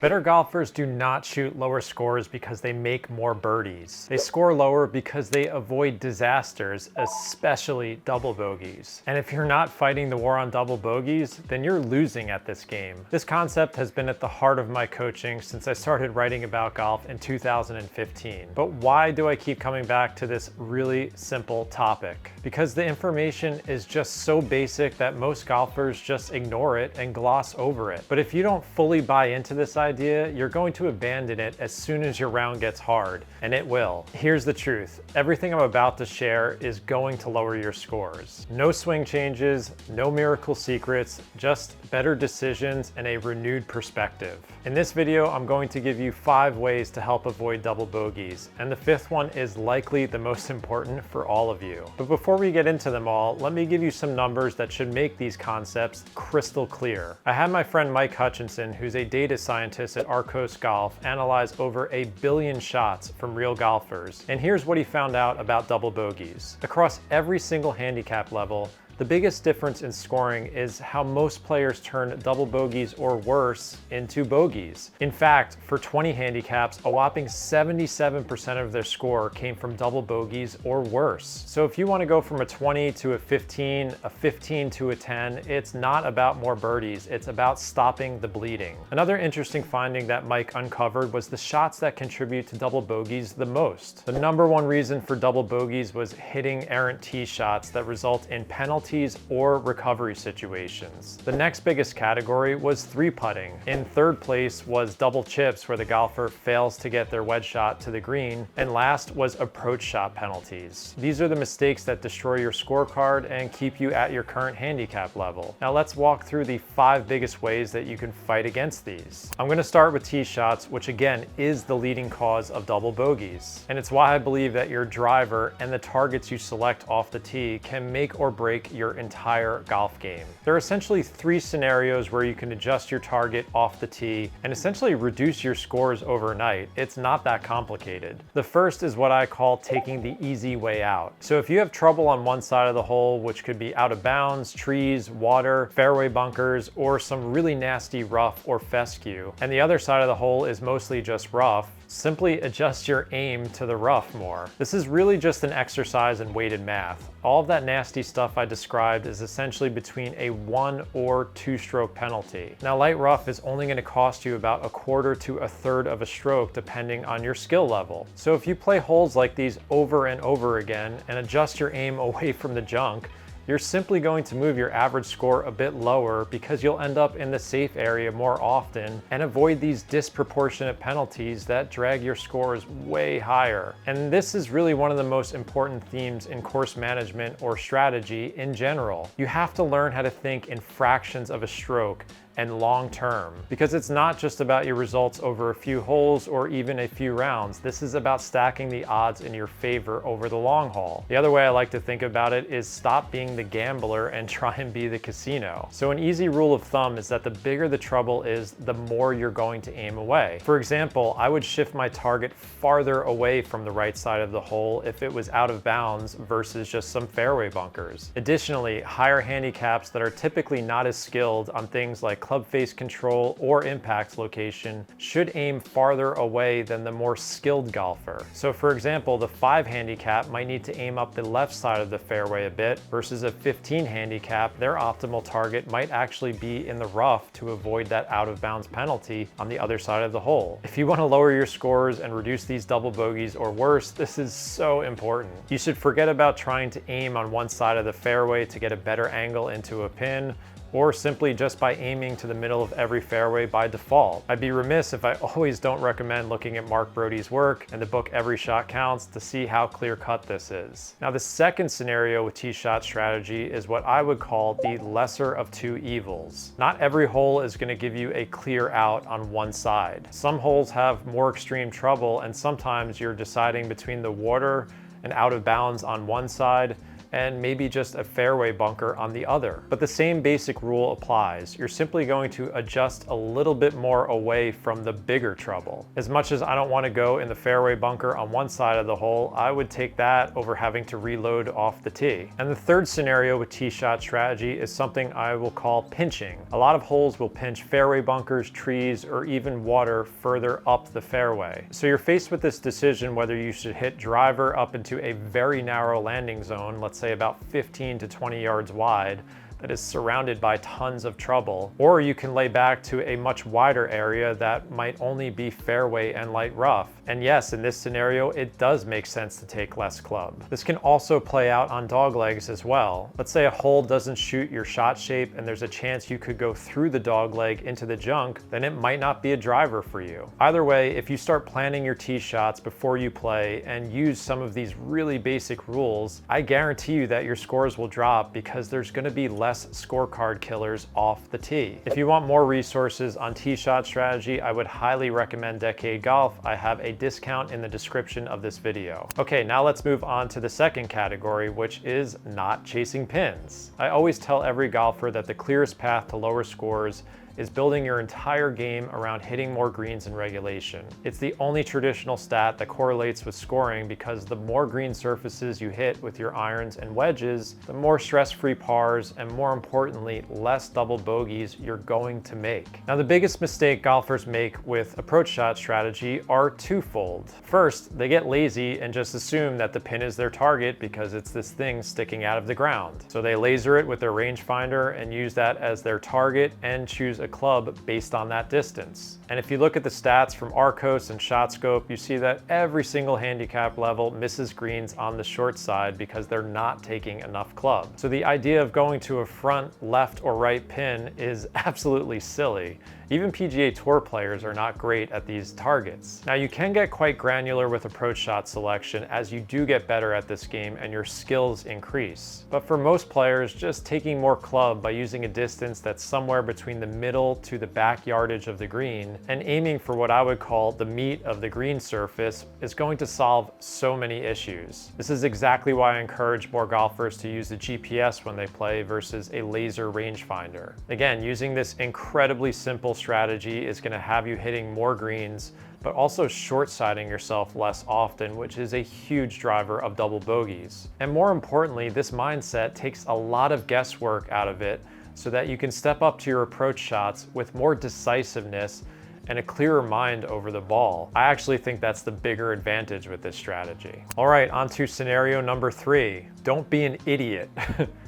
Better golfers do not shoot lower scores because they make more birdies. They score lower because they avoid disasters, especially double bogeys. And if you're not fighting the war on double bogeys, then you're losing at this game. This concept has been at the heart of my coaching since I started writing about golf in 2015. But why do I keep coming back to this really simple topic? Because the information is just so basic that most golfers just ignore it and gloss over it. But if you don't fully buy into this idea, you're going to abandon it as soon as your round gets hard, and it will. Here's the truth. Everything I'm about to share is going to lower your scores. No swing changes, no miracle secrets, just better decisions and a renewed perspective. In this video, I'm going to give you 5 ways to help avoid double bogeys, and the 5th one is likely the most important for all of you. But before we get into them all, let me give you some numbers that should make these concepts crystal clear. I had my friend Mike Hutchinson, who's a data scientist at Arccos Golf, analyze over 1 billion shots from real golfers, and here's what he found out about double bogeys. Across every single handicap level, the biggest difference in scoring is how most players turn double bogeys or worse into bogeys. In fact, for 20 handicaps, a whopping 77% of their score came from double bogeys or worse. So if you want to go from a 20 to a 15 to a 10, it's not about more birdies, it's about stopping the bleeding. Another interesting finding that Mike uncovered was the shots that contribute to double bogeys the most. The #1 reason for double bogeys was hitting errant tee shots that result in penalties or recovery situations. The next biggest category was 3-putting. In 3rd place was double chips, where the golfer fails to get their wedge shot to the green. And last was approach shot penalties. These are the mistakes that destroy your scorecard and keep you at your current handicap level. Now let's walk through the 5 biggest ways that you can fight against these. I'm going to start with tee shots, which again is the leading cause of double bogeys. And it's why I believe that your driver and the targets you select off the tee can make or break your entire golf game. There are essentially 3 scenarios where you can adjust your target off the tee and essentially reduce your scores overnight. It's not that complicated. The first is what I call taking the easy way out. So if you have trouble on one side of the hole, which could be out of bounds, trees, water, fairway bunkers, or some really nasty rough or fescue, and the other side of the hole is mostly just rough, simply adjust your aim to the rough more. This is really just an exercise in weighted math. All of that nasty stuff I described is essentially between a 1 or 2 stroke penalty. Now light rough is only going to cost you about 1/4 to 1/3 of a stroke depending on your skill level. So if you play holes like these over and over again and adjust your aim away from the junk, you're simply going to move your average score a bit lower because you'll end up in the safe area more often and avoid these disproportionate penalties that drag your scores way higher. And this is really one of the most important themes in course management or strategy in general. You have to learn how to think in fractions of a stroke and long term, because it's not just about your results over a few holes or even a few rounds. This is about stacking the odds in your favor over the long haul. The other way I like to think about it is stop being the gambler and try and be the casino. So an easy rule of thumb is that the bigger the trouble is, the more you're going to aim away. For example, I would shift my target farther away from the right side of the hole if it was out of bounds versus just some fairway bunkers. Additionally, higher handicaps that are typically not as skilled on things like club face control or impact location should aim farther away than the more skilled golfer. So for example, the 5 handicap might need to aim up the left side of the fairway a bit, versus a 15 handicap, their optimal target might actually be in the rough to avoid that out of bounds penalty on the other side of the hole. If you want to lower your scores and reduce these double bogeys or worse, this is so important. You should forget about trying to aim on one side of the fairway to get a better angle into a pin, or simply just by aiming to the middle of every fairway by default. I'd be remiss if I always don't recommend looking at Mark Brody's work and the book Every Shot Counts to see how clear-cut this is. Now the second scenario with tee shot strategy is what I would call the lesser of 2 evils. Not every hole is going to give you a clear out on one side. Some holes have more extreme trouble, and sometimes you're deciding between the water and out of bounds on one side and maybe just a fairway bunker on the other. But the same basic rule applies. You're simply going to adjust a little bit more away from the bigger trouble. As much as I don't want to go in the fairway bunker on one side of the hole, I would take that over having to reload off the tee. And the third scenario with tee shot strategy is something I will call pinching. A lot of holes will pinch fairway bunkers, trees, or even water further up the fairway. So you're faced with this decision whether you should hit driver up into a very narrow landing zone, let's say about 15 to 20 yards wide, that is surrounded by tons of trouble, or you can lay back to a much wider area that might only be fairway and light rough. And yes, in this scenario, it does make sense to take less club. This can also play out on dog legs as well. Let's say a hole doesn't shoot your shot shape and there's a chance you could go through the dog leg into the junk, then it might not be a driver for you. Either way, if you start planning your tee shots before you play and use some of these really basic rules, I guarantee you that your scores will drop because there's gonna be less scorecard killers off the tee. If you want more resources on tee shot strategy, I would highly recommend Decade Golf. I have a discount in the description of this video. Okay, now let's move on to the second category, which is not chasing pins. I always tell every golfer that the clearest path to lower scores is building your entire game around hitting more greens in regulation. It's the only traditional stat that correlates with scoring because the more green surfaces you hit with your irons and wedges, the more stress-free pars and, more importantly, less double bogeys you're going to make. Now, the biggest mistake golfers make with approach shot strategy are twofold. First, they get lazy and just assume that the pin is their target because it's this thing sticking out of the ground. So they laser it with their rangefinder and use that as their target and choose a club based on that distance. And if you look at the stats from Arccos and ShotScope, you see that every single handicap level misses greens on the short side because they're not taking enough club. So the idea of going to a front, left, or right pin is absolutely silly. Even PGA Tour players are not great at these targets. Now, you can get quite granular with approach shot selection as you do get better at this game and your skills increase. But for most players, just taking more club by using a distance that's somewhere between the middle to the back yardage of the green and aiming for what I would call the meat of the green surface is going to solve so many issues. This is exactly why I encourage more golfers to use the GPS when they play versus a laser rangefinder. Again, using this incredibly simple strategy is going to have you hitting more greens, but also short-siding yourself less often, which is a huge driver of double bogeys. And more importantly, this mindset takes a lot of guesswork out of it so that you can step up to your approach shots with more decisiveness and a clearer mind over the ball. I actually think that's the bigger advantage with this strategy. All right, on to scenario number 3. Don't be an idiot.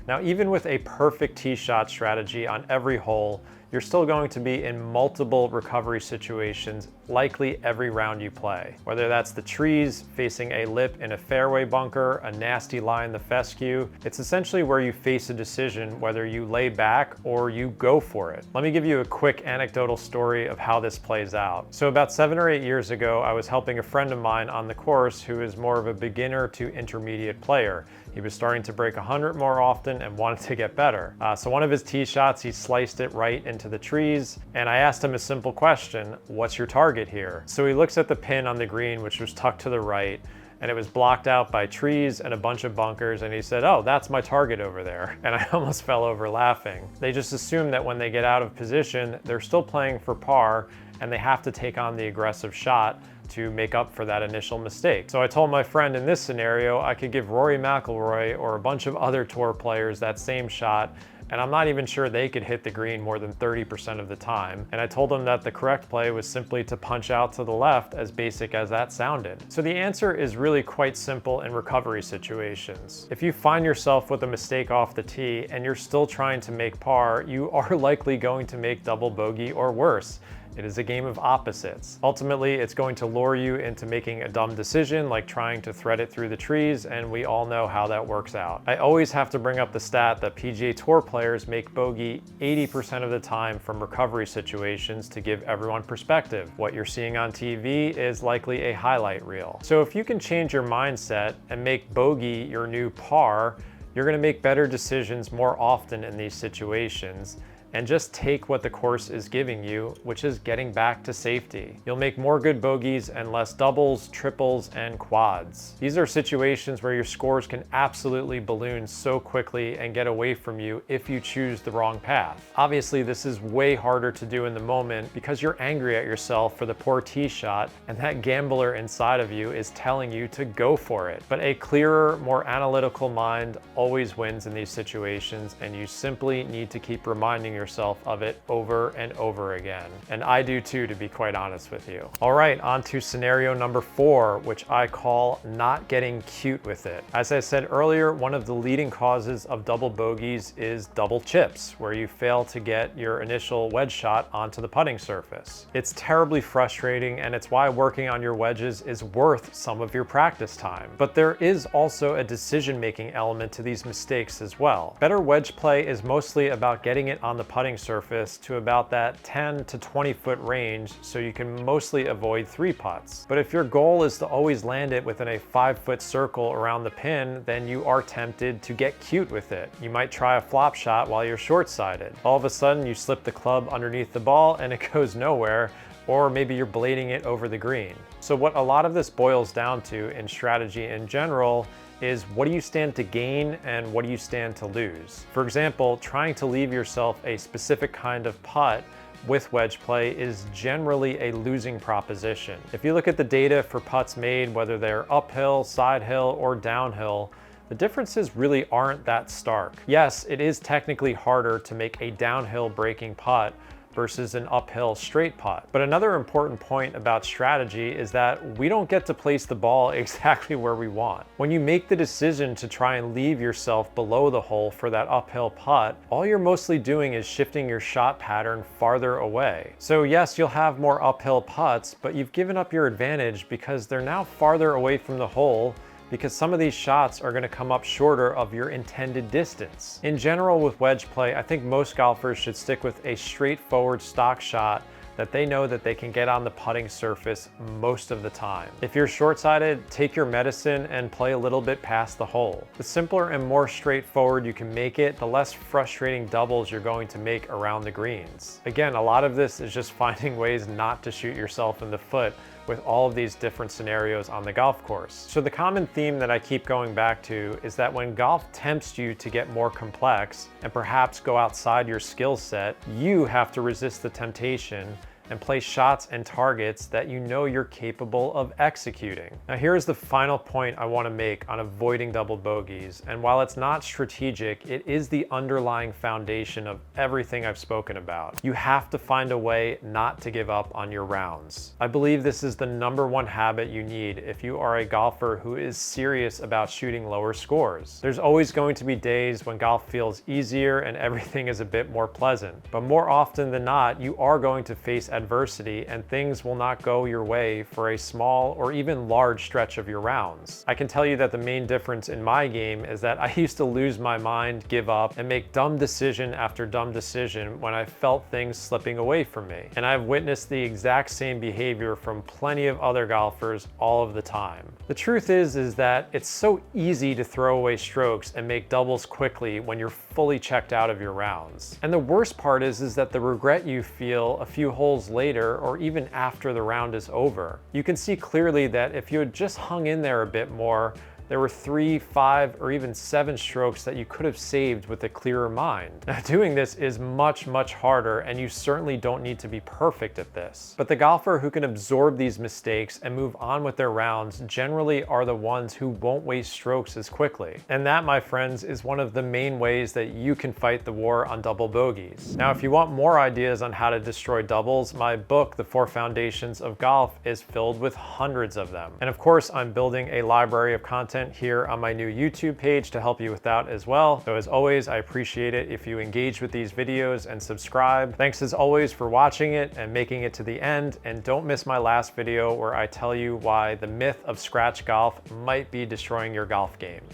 Now, even with a perfect tee shot strategy on every hole, you're still going to be in multiple recovery situations likely every round you play. Whether that's the trees, facing a lip in a fairway bunker, a nasty lie in the fescue, it's essentially where you face a decision whether you lay back or you go for it. Let me give you a quick anecdotal story of how this plays out. So about 7 or 8 years ago, I was helping a friend of mine on the course who is more of a beginner to intermediate player. He was starting to break 100 more often and wanted to get better. So one of his tee shots, he sliced it right into the trees, and I asked him a simple question: what's your target here? So he looks at the pin on the green, which was tucked to the right, and it was blocked out by trees and a bunch of bunkers, and he said, "Oh, that's my target over there." And I almost fell over laughing. They just assume that when they get out of position, they're still playing for par, and they have to take on the aggressive shot to make up for that initial mistake. So I told my friend in this scenario, I could give Rory McIlroy or a bunch of other tour players that same shot, and I'm not even sure they could hit the green more than 30% of the time. And I told them that the correct play was simply to punch out to the left, as basic as that sounded. So the answer is really quite simple in recovery situations. If you find yourself with a mistake off the tee and you're still trying to make par, you are likely going to make double bogey or worse. It is a game of opposites. Ultimately, it's going to lure you into making a dumb decision like trying to thread it through the trees, and we all know how that works out. I always have to bring up the stat that PGA Tour players make bogey 80% of the time from recovery situations to give everyone perspective. What you're seeing on TV is likely a highlight reel. So if you can change your mindset and make bogey your new par, you're going to make better decisions more often in these situations. and just take what the course is giving you, which is getting back to safety. You'll make more good bogeys and less doubles, triples, and quads. These are situations where your scores can absolutely balloon so quickly and get away from you if you choose the wrong path. Obviously, this is way harder to do in the moment because you're angry at yourself for the poor tee shot, and that gambler inside of you is telling you to go for it. But a clearer, more analytical mind always wins in these situations, and you simply need to keep reminding yourself of it over and over again. And I do too, to be quite honest with you. All right, on to scenario number 4, which I call not getting cute with it. As I said earlier, one of the leading causes of double bogeys is double chips, where you fail to get your initial wedge shot onto the putting surface. It's terribly frustrating, and it's why working on your wedges is worth some of your practice time. But there is also a decision-making element to these mistakes as well. Better wedge play is mostly about getting it on the putting surface to about that 10 to 20 foot range, so you can mostly avoid 3 putts. But if your goal is to always land it within a 5-foot circle around the pin, then you are tempted to get cute with it. You might try a flop shot while you're short-sided. All of a sudden you slip the club underneath the ball and it goes nowhere, or maybe you're blading it over the green. So what a lot of this boils down to in strategy in general is, what do you stand to gain and what do you stand to lose? For example, trying to leave yourself a specific kind of putt with wedge play is generally a losing proposition. If you look at the data for putts made, whether they're uphill, side hill, or downhill, the differences really aren't that stark. Yes, it is technically harder to make a downhill breaking putt versus an uphill straight putt. But another important point about strategy is that we don't get to place the ball exactly where we want. When you make the decision to try and leave yourself below the hole for that uphill putt, all you're mostly doing is shifting your shot pattern farther away. So yes, you'll have more uphill putts, but you've given up your advantage because they're now farther away from the hole, because some of these shots are going to come up shorter of your intended distance. In general, with wedge play, I think most golfers should stick with a straightforward stock shot that they know that they can get on the putting surface most of the time. If you're short-sided, take your medicine and play a little bit past the hole. The simpler and more straightforward you can make it, the less frustrating doubles you're going to make around the greens. Again, a lot of this is just finding ways not to shoot yourself in the foot with all of these different scenarios on the golf course. So the common theme that I keep going back to is that when golf tempts you to get more complex and perhaps go outside your skill set, you have to resist the temptation and play shots and targets that you know you're capable of executing. Now here's the final point I want to make on avoiding double bogeys, and while it's not strategic, it is the underlying foundation of everything I've spoken about. You have to find a way not to give up on your rounds. I believe this is the #1 habit you need if you are a golfer who is serious about shooting lower scores. There's always going to be days when golf feels easier and everything is a bit more pleasant, but more often than not, you are going to face adversity and things will not go your way for a small or even large stretch of your rounds. I can tell you that the main difference in my game is that I used to lose my mind, give up, and make dumb decision after dumb decision when I felt things slipping away from me. And I've witnessed the exact same behavior from plenty of other golfers all of the time. The truth is that it's so easy to throw away strokes and make doubles quickly when you're fully checked out of your rounds. And the worst part is that the regret you feel a few holes later or even after the round is over. You can see clearly that if you had just hung in there a bit more, there were 3, 5, or even 7 strokes that you could have saved with a clearer mind. Now, doing this is much, much harder, and you certainly don't need to be perfect at this. But the golfer who can absorb these mistakes and move on with their rounds generally are the ones who won't waste strokes as quickly. And that, my friends, is one of the main ways that you can fight the war on double bogeys. Now, if you want more ideas on how to destroy doubles, my book, The 4 Foundations of Golf, is filled with hundreds of them. And of course, I'm building a library of content here on my new YouTube page to help you with that as well. So as always, I appreciate it if you engage with these videos and subscribe. Thanks as always for watching it and making it to the end. And don't miss my last video where I tell you why the myth of scratch golf might be destroying your golf game.